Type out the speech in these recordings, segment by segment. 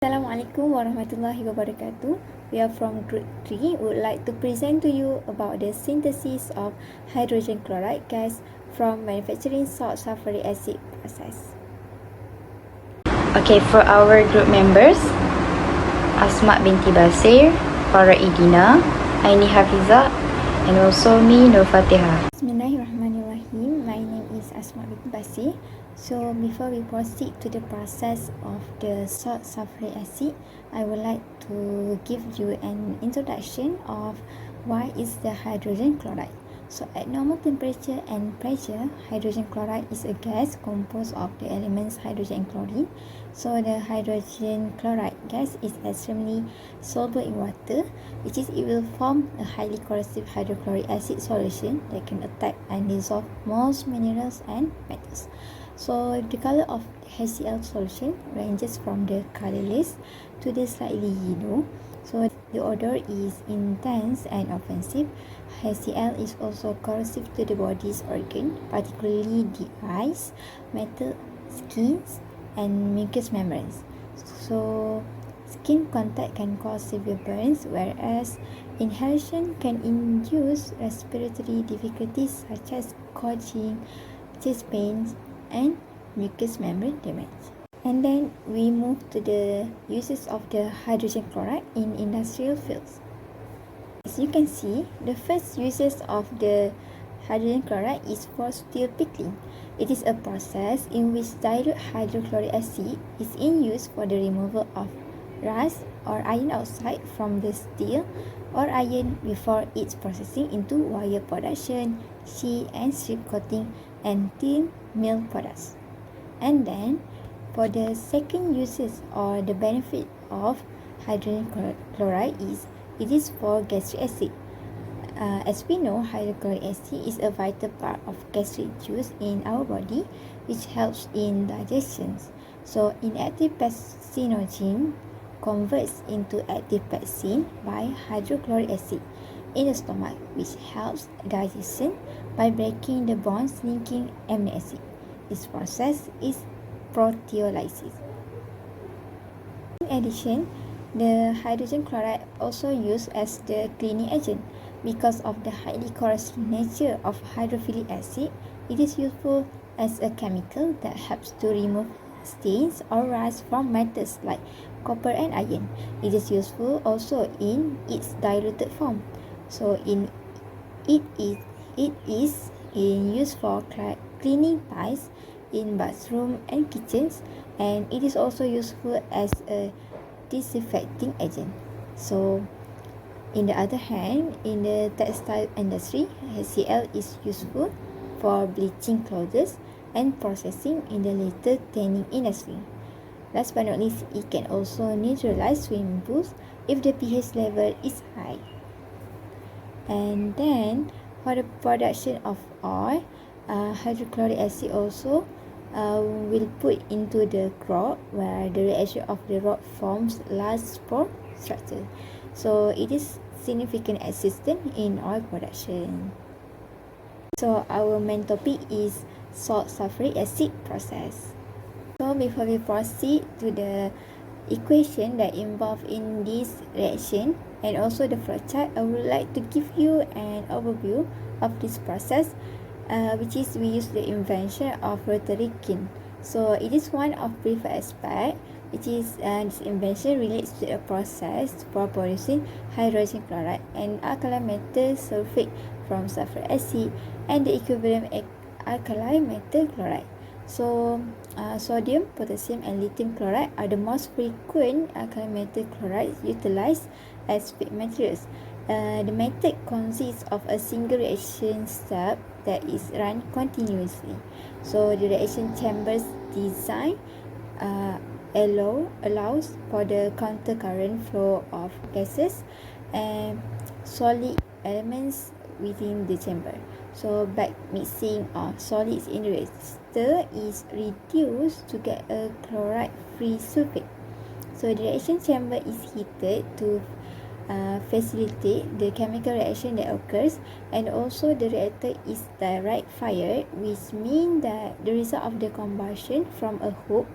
Assalamualaikum warahmatullahi wabarakatuh. We are from Group 3. We would like to present to you about the synthesis of hydrogen chloride gas from manufacturing salt sulfuric acid process. Okay, for our group members, ASMA binti BASIR, FARA AIDILFITRI, Aini Hafizah, and also me, FATIHah. Bismillahirrahmanirrahim. My name is ASMA binti BASIR. So before we proceed to the process of the salt sulfuric acid, I would like to give you an introduction of why is the hydrogen chloride. So at normal temperature and pressure, hydrogen chloride is a gas composed of the elements hydrogen and chlorine. So the hydrogen chloride gas is extremely soluble in water, which is it will form a highly corrosive hydrochloric acid solution that can attack and dissolve most minerals and metals. So the color of HCl solution ranges from the colorless to the slightly yellow. So the odor is intense and offensive. HCl is also corrosive to the body's organ, particularly the eyes, metal, skins, and mucous membranes. So skin contact can cause severe burns, whereas inhalation can induce respiratory difficulties such as coughing, chest pains, and mucous membrane damage. And then we move to the uses of the hydrogen chloride in industrial fields. As you can see, the first uses of the hydrogen chloride is for steel pickling. It is a process in which dilute hydrochloric acid is in use for the removal of rust or iron oxide from the steel or iron before its processing into wire production, sheet and strip coating, and thin mill products. And then for the second uses or the benefit of hydrogen chloride is it is for gastric acid. As we know, hydrochloric acid is a vital part of gastric juice in our body, which helps in digestion. So inactive pepsinogen converts into active pepsin by hydrochloric acid in the stomach, which helps digestion by breaking the bonds linking amino acid. This process is proteolysis. In addition, the hydrogen chloride also used as the cleaning agent. Because of the highly corrosive nature of hydrophilic acid, it is useful as a chemical that helps to remove stains or rust from metals like copper and iron. It is useful also in its diluted form. So it is in use for cleaning tiles in bathrooms and kitchens, and it is also useful as a disinfecting agent. So in the other hand, in the textile industry, HCl is useful for bleaching clothes and processing in the later tanning industry. Last but not least, it can also neutralize swimming pools if the pH level is high. And then for the production of oil, hydrochloric acid also will put into the rock, where the reaction of the rock forms large spore structure. So it is significant assistant in oil production. So our main topic is salt sulfuric acid process. So before we proceed to the equation that involved in this reaction and also the flowchart, I would like to give you an overview of this process, which is we use the invention of rotary kiln. So it is one of brief aspect, which is this invention relates to a process for producing hydrogen chloride and alkali metal sulfate from sulfuric acid and the equivalent alkali metal chloride. So sodium, potassium and lithium chloride are the most frequent alkali metal chlorides utilized as feed materials. The method consists of a single reaction step that is run continuously. So the reaction chambers design allows for the counter current flow of gases and solid elements within the chamber. So back mixing of solids in the reactor is reduced to get a chloride-free sulfate. So the reaction chamber is heated to facilitate the chemical reaction that occurs, and also the reactor is direct fired, which means that the result of the combustion from a hoop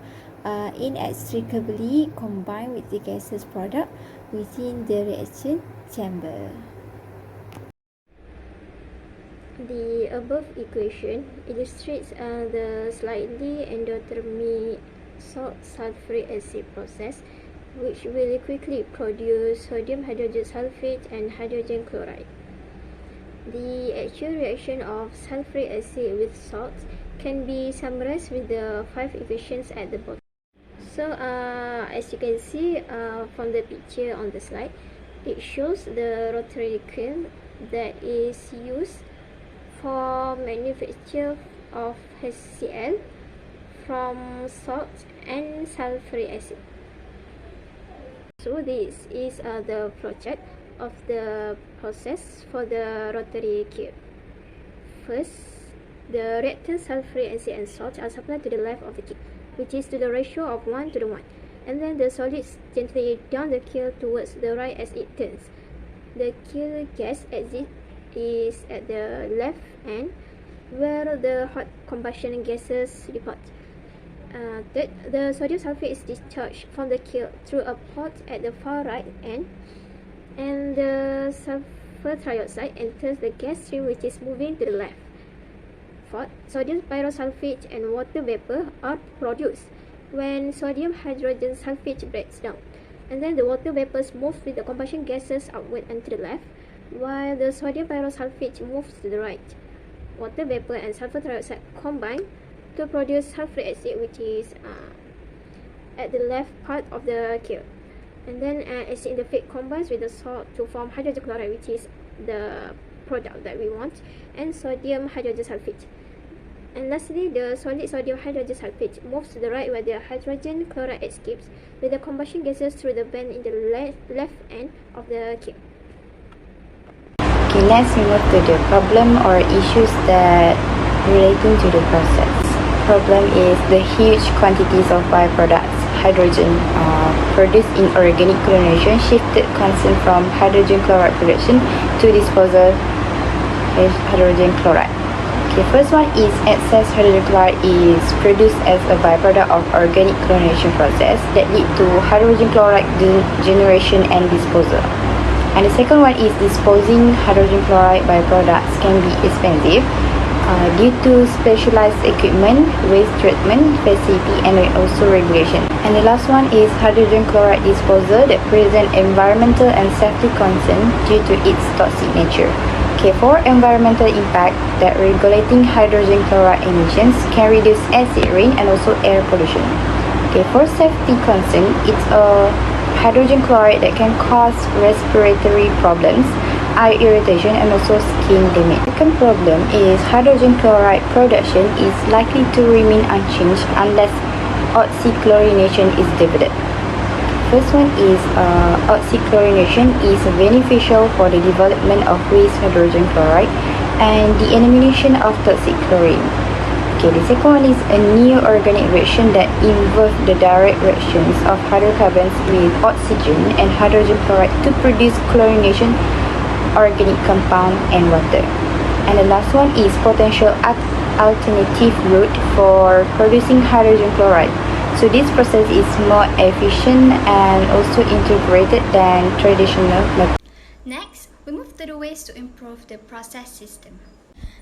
inextricably combined with the gaseous product within the reaction chamber. The above equation illustrates the slightly endothermic salt sulfuric acid process, which will quickly produce sodium hydrogen sulfate and hydrogen chloride. The actual reaction of sulfuric acid with salts can be summarized with the 5 equations at the bottom. So as you can see from the picture on the slide, it shows the rotary kiln that is used for manufacture of HCl from salt and sulfuric acid. So this is the flowchart of the process for the rotary kiln. First, the reactant sulfuric acid and salt are supplied to the left of the kiln, which is to the ratio of 1 to the 1, and then the solids gently down the kiln towards the right as it turns. The kiln gas exit is at the left end, where the hot combustion gases depart. Third, the sodium sulfate is discharged from the kiln through a port at the far right end, and the sulfur trioxide enters the gas stream, which is moving to the left. Fourth, sodium pyrosulfate and water vapor are produced when sodium hydrogen sulfate breaks down, and then the water vapors move with the combustion gases outward and to the left, while the sodium pyrosulfate moves to the right. Water vapor and sulfur trioxide combine to produce sulfuric acid, which is at the left part of the kiln, and then acid in the feed combines with the salt to form hydrogen chloride, which is the product that we want, and sodium hydrogen sulfate. And lastly, the solid sodium hydrogen sulfate moves to the right, where the hydrogen chloride escapes with the combustion gases through the vent in the left end of the kiln. Okay, let's move to the problem or issues that relating to the process. Problem is the huge quantities of byproducts hydrogen produced in organic chlorination shifted concern from hydrogen chloride production to disposal of hydrogen chloride. Okay, first one is excess hydrogen chloride is produced as a byproduct of organic chlorination process that lead to hydrogen chloride generation and disposal. And the second one is disposing hydrogen chloride byproducts can be expensive due to specialized equipment, waste treatment facility, and also regulation. And the last one is hydrogen chloride disposal that present environmental and safety concern due to its toxic nature. Okay, for environmental impact, that regulating hydrogen chloride emissions can reduce acid rain and also air pollution. Okay, for safety concern, it's a hydrogen chloride that can cause respiratory problems, eye irritation, and also skin damage. The second problem is hydrogen chloride production is likely to remain unchanged unless oxychlorination is developed. First one is oxychlorination is beneficial for the development of waste hydrogen chloride and the elimination of toxic chlorine. Okay, the second one is a new organic reaction that involves the direct reactions of hydrocarbons with oxygen and hydrogen chloride to produce chlorination, organic compound, and water. And the last one is potential alternative route for producing hydrogen chloride. So this process is more efficient and also integrated than traditional methods. Next, we move to the ways to improve the process system.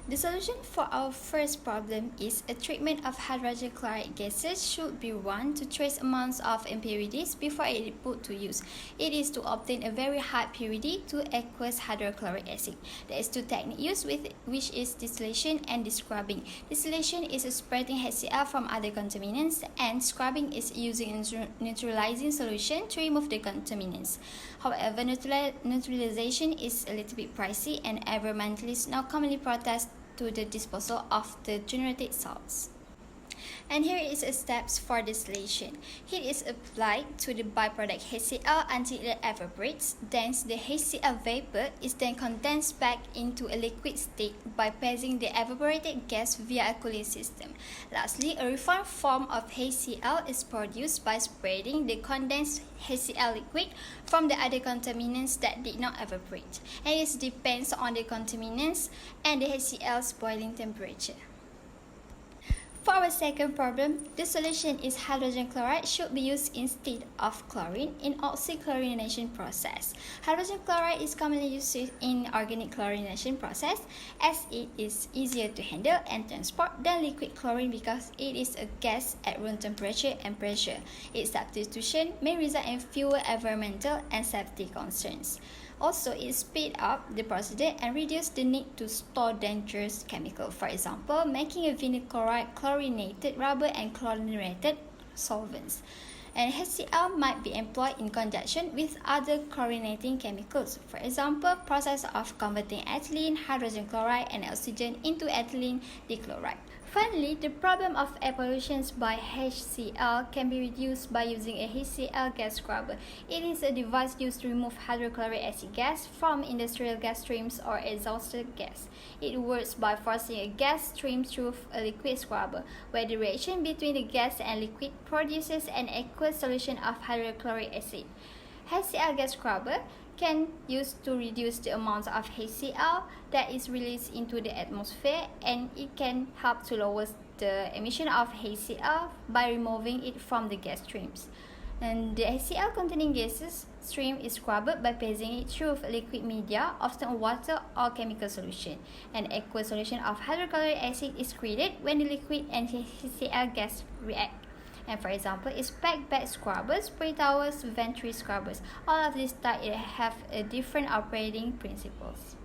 The solution for our first problem is a treatment of hydrogen chloride gases should be run to trace amounts of impurities before it is put to use. It is to obtain a very high purity to aqueous hydrochloric acid. There is two techniques used with which is distillation and descrubbing. Distillation is separating HCl from other contaminants, and scrubbing is using a neutralizing solution to remove the contaminants. However, neutralization is a little bit pricey, and environmentalists now commonly protest to the disposal of the generated salts. And here is a steps for distillation. Heat is applied to the byproduct HCl until it evaporates. Then the HCl vapor is then condensed back into a liquid state by passing the evaporated gas via a cooling system. Lastly, a refined form of HCl is produced by spreading the condensed HCl liquid from the other contaminants that did not evaporate. And it depends on the contaminants and the HCl's boiling temperature. For our second problem, the solution is hydrogen chloride should be used instead of chlorine in oxychlorination process. Hydrogen chloride is commonly used in organic chlorination process as it is easier to handle and transport than liquid chlorine because it is a gas at room temperature and pressure. Its substitution may result in fewer environmental and safety concerns. Also, it speeds up the procedure and reduces the need to store dangerous chemicals. For example, making a vinyl chloride, chlorinated rubber and chlorinated solvents. And HCl might be employed in conjunction with other chlorinating chemicals. For example, process of converting ethylene, hydrogen chloride and oxygen into ethylene dichloride. Finally, the problem of air pollution by HCl can be reduced by using a HCl gas scrubber. It is a device used to remove hydrochloric acid gas from industrial gas streams or exhausted gas. It works by forcing a gas stream through a liquid scrubber, where the reaction between the gas and liquid produces an aqueous solution of hydrochloric acid. HCl gas scrubber can use to reduce the amount of HCl that is released into the atmosphere, and it can help to lower the emission of HCl by removing it from the gas streams. And the HCl containing gases stream is scrubbed by passing it through a liquid media, often water or chemical solution. An aqueous solution of hydrochloric acid is created when the liquid and HCl gas react. And for example, is packed bag scrubbers, spray towels, venturi scrubbers. All of these types have a different operating principles.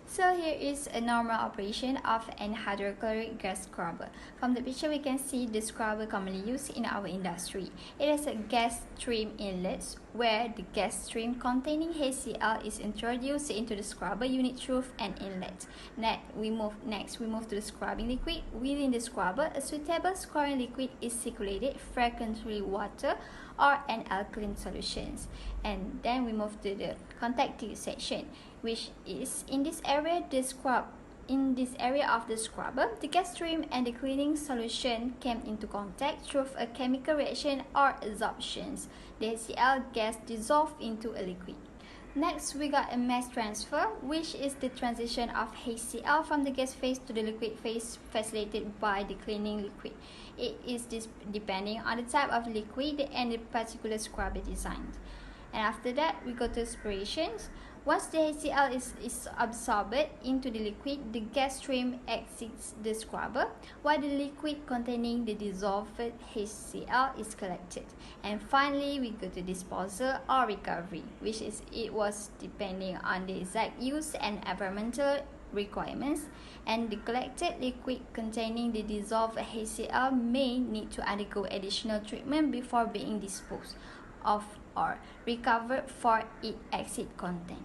So here is a normal operation of an hydrochloric gas scrubber. From the picture we can see the scrubber commonly used in our industry. It has a gas stream inlet where the gas stream containing HCl is introduced into the scrubber unit through an inlet. Next we move to the scrubbing liquid. Within the scrubber, a suitable scrubbing liquid is circulated, frequently water or an alkaline solutions. And then we move to the contacting section, which is in this area of the scrubber, the gas stream and the cleaning solution came into contact through a chemical reaction or adsorptions. The HCl gas dissolved into a liquid. Next, we got a mass transfer, which is the transition of HCl from the gas phase to the liquid phase facilitated by the cleaning liquid. It is depending on the type of liquid and the particular scrubber designed. And after that, we go to aspirations. Once the HCl is absorbed into the liquid, the gas stream exits the scrubber, while the liquid containing the dissolved HCl is collected. And finally, we go to disposal or recovery, which is it was depending on the exact use and environmental requirements, and the collected liquid containing the dissolved HCl may need to undergo additional treatment before being disposed of or recovered for its acid content.